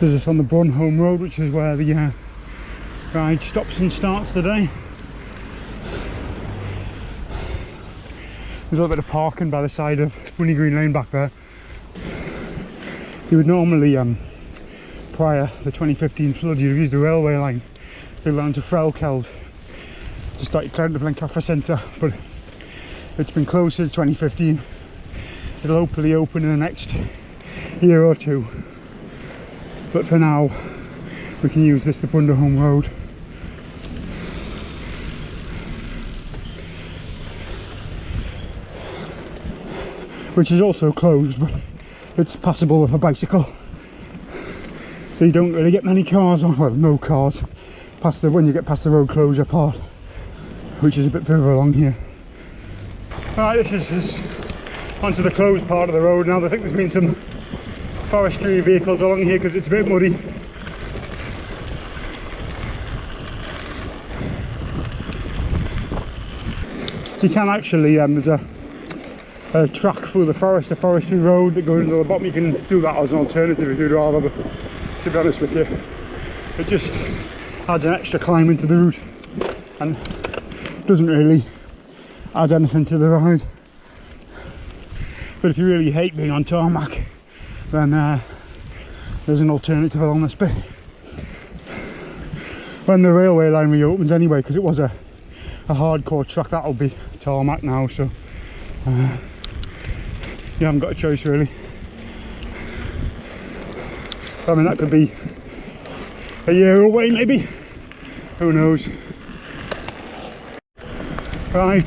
There's this on the Brunholme Road, which is where the ride stops and starts today. There's a little bit of parking by the side of Bunny Green Lane back there. You would normally, prior to the 2015 flood, you'd use the railway line to go down to Frelkeld to start your climb to Glendaterra Centre, but it's been closed since 2015. It'll hopefully open in the next year or two, but for now we can use this to Brunholme Road. Which is also closed, but it's passable with a bicycle, so you don't really get many cars on, well, no cars past when you get past the road closure part, which is a bit further along here. Alright, this is onto the closed part of the road now. I think there's been some forestry vehicles along here because it's a bit muddy. You can actually, there's a track through the forest, a forestry road that goes into the bottom. You can do that as an alternative if you'd rather, but to be honest with you, it just adds an extra climb into the route and doesn't really add anything to the ride. But if you really hate being on tarmac, then there's an alternative along this bit. When the railway line reopens anyway, because it was a hardcore track, that'll be tarmac now, so you haven't got a choice really. I mean, that could be a year away maybe, who knows. Right,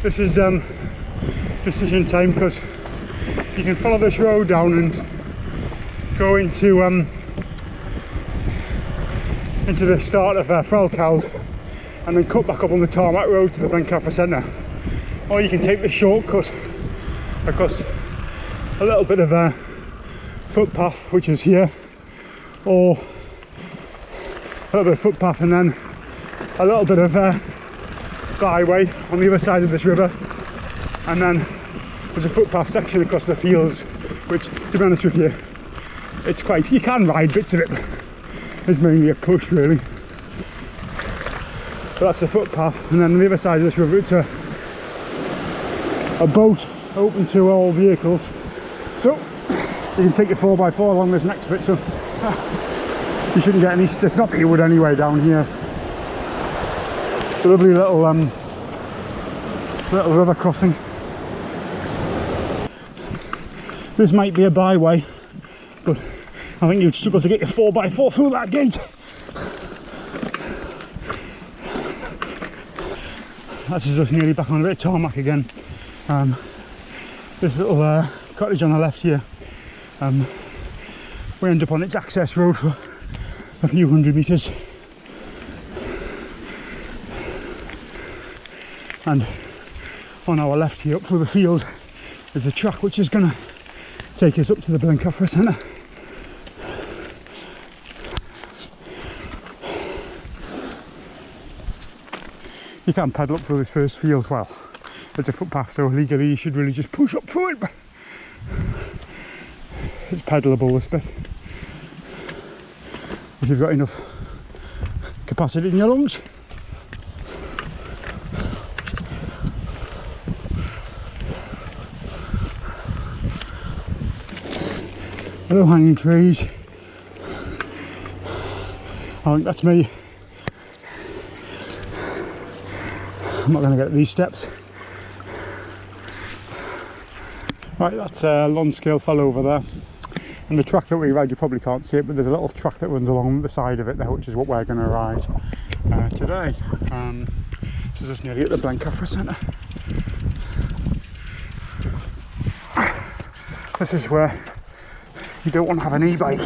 this is decision time, because you can follow this road down and go into the start of Frelkeld and then cut back up on the tarmac road to the Glendaterra Centre, or you can take the shortcut across a little bit of a footpath, which is here, or a little bit of footpath and then a little bit of byway on the other side of this river, and then there's a footpath section across the fields, which, to be honest with you, it's quite, you can ride bits of it, but it's mainly a push really. So that's the footpath, and then on the other side of this river it's a boat open to all vehicles, so you can take your 4x4 along this next bit, so you shouldn't get any stiff, not that you would anyway down here. It's a lovely little river crossing. This might be a byway, but I think you'd struggle to get your 4x4 through that gate. This is us nearly back on a bit of tarmac again. This little cottage on the left here, we end up on its access road for a few hundred metres, and on our left here up through the field is a track which is going to take us up to the Glendaterra Centre. You can pedal up through this first field. Well, it's a footpath, so legally you should really just push up through it, but it's pedalable this bit if you've got enough capacity in your lungs. Hello hanging trees. I think that's me. I'm not going to get these steps. Right, that's a lonscale fell over there, and the track that we ride, you probably can't see it, but there's a little track that runs along the side of it there, which is what we're going to ride today. This is just nearly at the Glendaterra Centre. This is where you don't want to have an e-bike.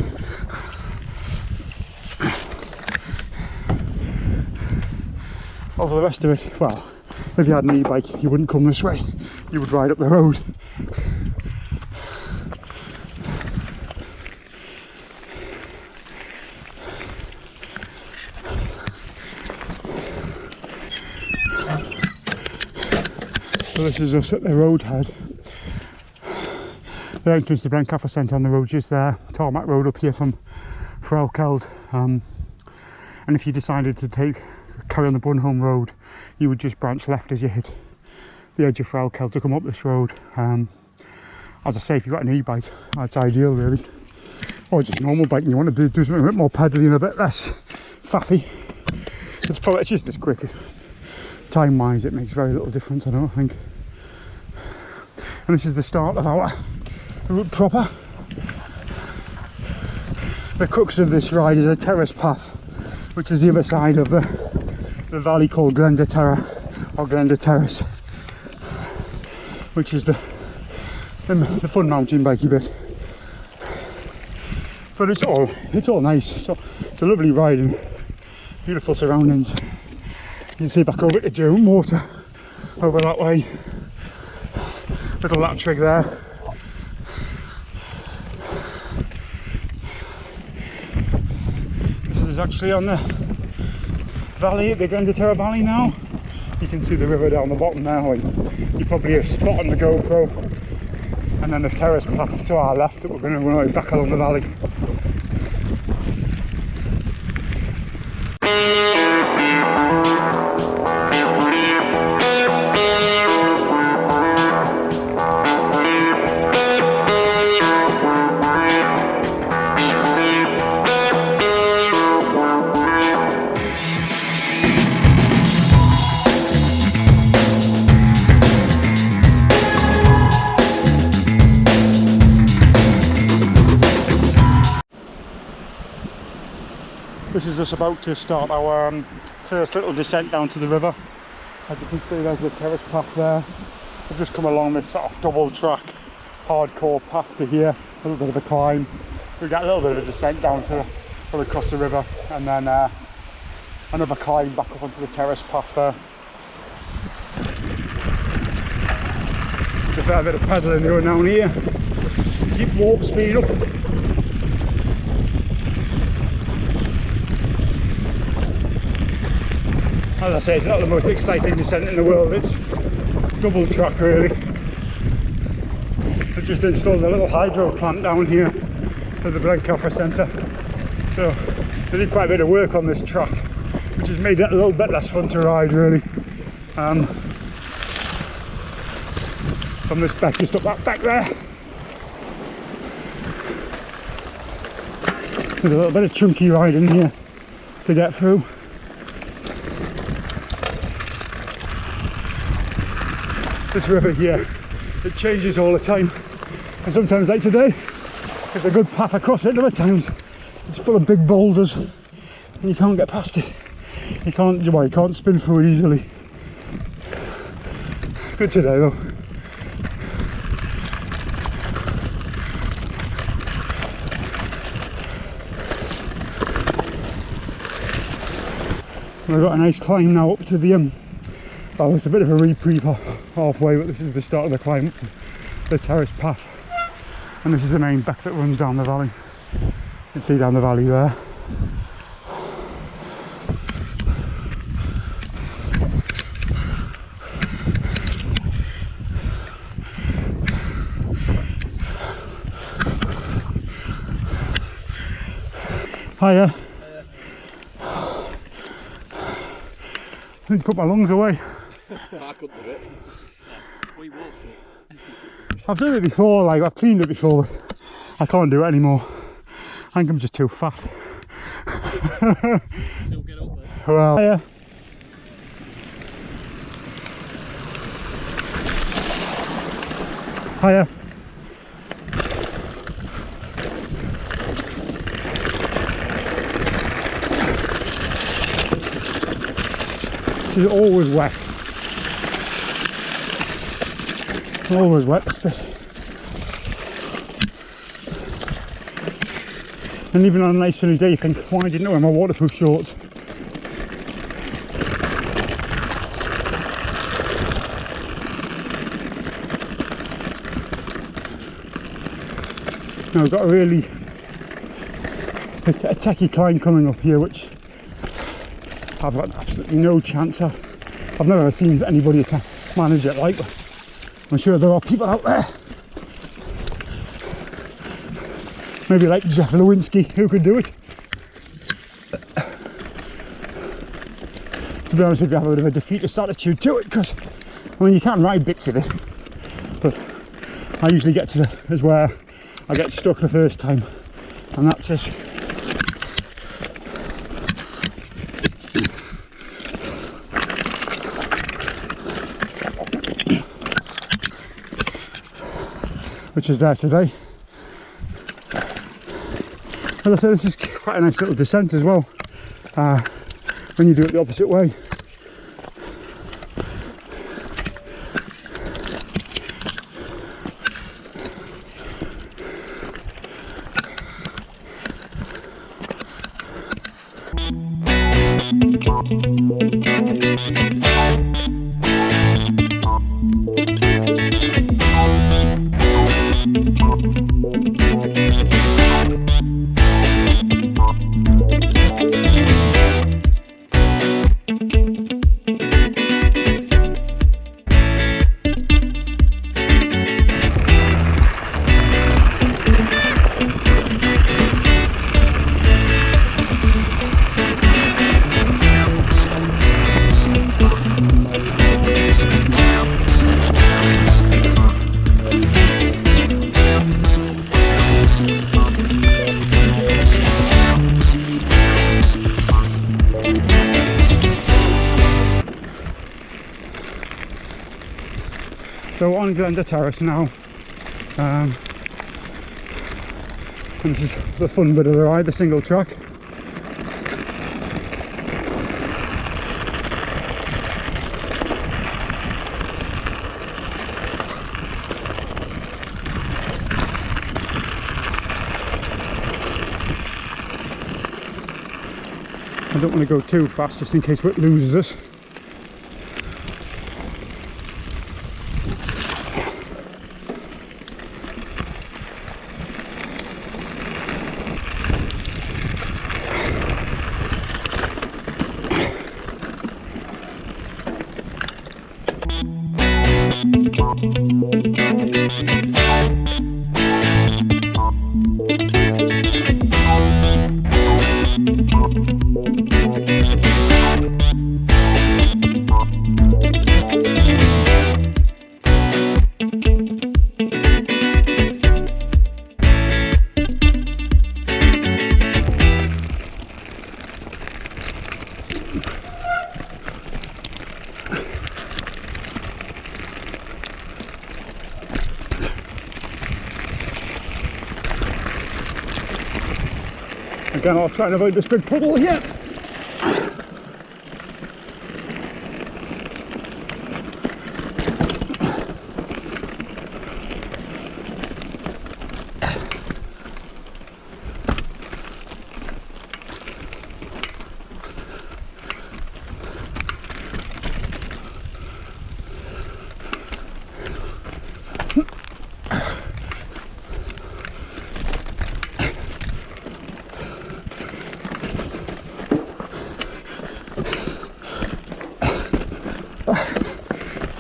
Over the rest of it, well, if you had an e-bike you wouldn't come this way, you would ride up the road. So this is us at the road head. The entrance to Glendaterra Centre on the road just there, tarmac road up here from Frelkeld. And if you decided to carry on the Bunholm Road, you would just branch left as you hit the edge of Frelkeld to come up this road. As I say, if you've got an e-bike, that's ideal really, or just a normal bike and you want to do something a bit more pedally and a bit less faffy. It's just as quick. Time wise it makes very little difference, I don't think. And this is the start of our route proper. The crux of this ride is a terrace path, which is the other side of the valley called Glendaterra, or Glendaterrace, which is the fun mountain bikey bit. But it's all nice. So it's a lovely ride and beautiful surroundings. You can see back over to June Water over that way. Little latch rig there. This is actually on the valley, the Glendaterra Valley now. You can see the river down the bottom there. You probably a spot on the GoPro. And then the terrace path to our left that we're going to run back along the valley. This is us about to start our first little descent down to the river. As you can see, there's the terrace path there. We've just come along this sort of double track, hardcore path to here. A little bit of a climb. We get a little bit of a descent down to across the river, and then another climb back up onto the terrace path there. There's a fair bit of pedalling going down here. Keep warp speed up. As I say, it's not the most exciting descent in the world. It's double track really. They've just installed a little hydro plant down here for the Glendaterra Centre. So they did quite a bit of work on this track, which has made it a little bit less fun to ride really. From this back, just up that back there, there's a little bit of chunky riding here to get through. This river here, it changes all the time, and sometimes like today there's a good path across it. Other times it's full of big boulders and you can't get past it. You can't spin through it easily. Good today though. We've got a nice climb now up to the well, it's a bit of a reprieve halfway, but this is the start of the climb up to the terrace path, and this is the main beck that runs down the valley. You can see down the valley there. Hiya. I need to put my lungs away. I couldn't do it. We walked it. I've done it before, like I've cleaned it before, but I can't do it anymore. I think I'm just too fat. Still get up there. Well, hiya. Hiya. This is always wet. Always wet, this bit. And even on a nice sunny day you think, why didn't I wear my waterproof shorts? Now we've got a really a techie climb coming up here, which I've got absolutely no chance at. I've never seen anybody manage it like that. I'm sure there are people out there maybe like Jeff Lewinsky, who could do it. To be honest with you, I have a bit of a defeatist attitude to it, because I mean, you can ride bits of it, but I usually get to as where I get stuck the first time, and that's it. Which is there today. As I said, this is quite a nice little descent as well, when you do it the opposite way. So on Glendaterra now, and this is the fun bit of the ride, the single track. I don't want to go too fast just in case it loses us. Again, I'll try and avoid this big puddle here.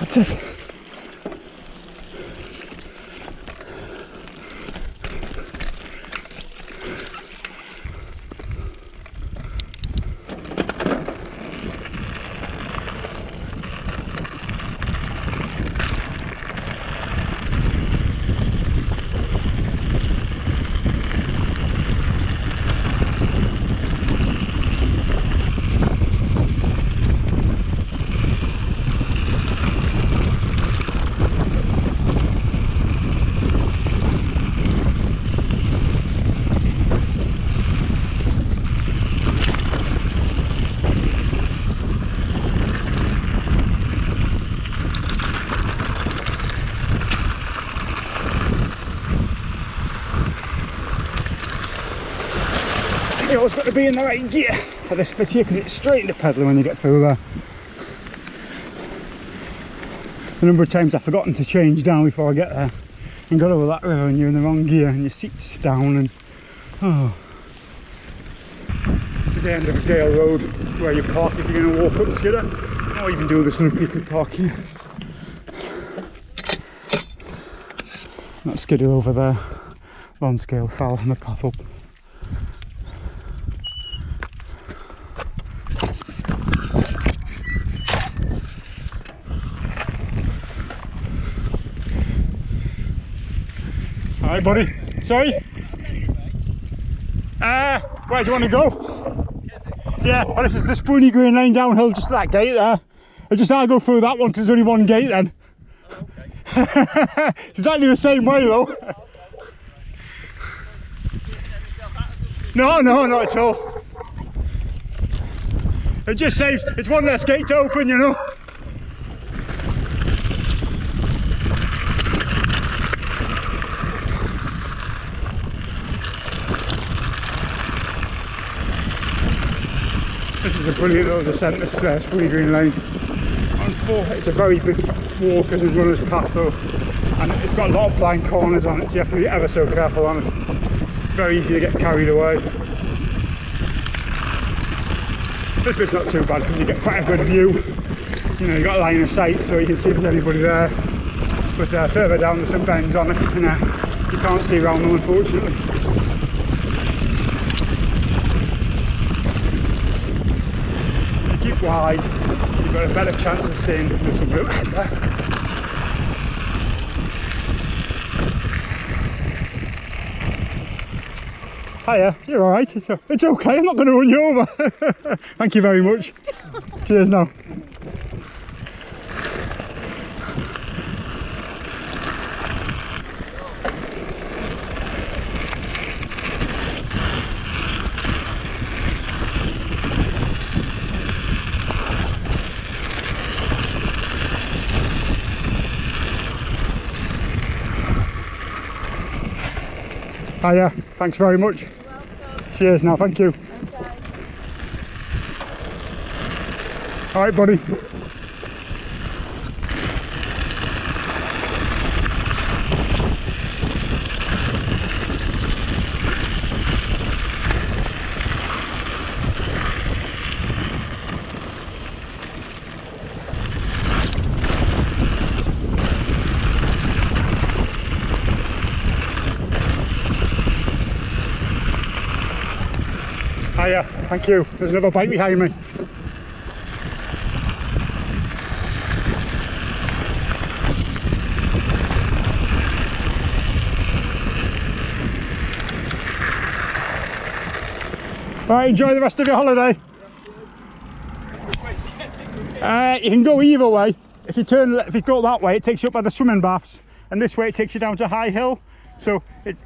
That's it. You always got to be in the right gear for this bit here, because it's straight into pedalling when you get through there. A number of times I've forgotten to change down before I get there and got over that river and you're in the wrong gear and your seat's down and oh. At the end of a Gale Road where you park if you're going to walk up Skidder, or even do this loop, you could park here. That's Skidder over there. lonscale fell on the path up. Alright buddy, sorry? Where do you want to go? Yeah, well this is the Spoony Green Lane downhill, just that gate there. I just had to go through that one because there's only one gate then. Oh, okay. It's exactly the same way though. No, not at all. It just saves, it's one less gate to open, you know. This is a brilliant little descent, this Spoony Green Lane. It's a very busy walkers and runners path though, and it's got a lot of blind corners on it, so you have to be ever so careful on it. It's very easy to get carried away. This bit's not too bad because you get quite a good view. You know, you've got a line of sight so you can see if there's anybody there. But further down there's some bends on it and you can't see around them unfortunately. Keep wide, you've got a better chance of seeing there's some room ahead there. Hiya, you're alright, it's okay, I'm not going to run you over. Thank you very much. Cheers now. Hiya, thanks very much. You're welcome. Cheers now, thank you. Okay. Alright buddy. Hiya, thank you. There's another bike behind me. Right, enjoy the rest of your holiday. You can go either way. If you go that way, it takes you up by the swimming baths, and this way it takes you down to High Hill. So it's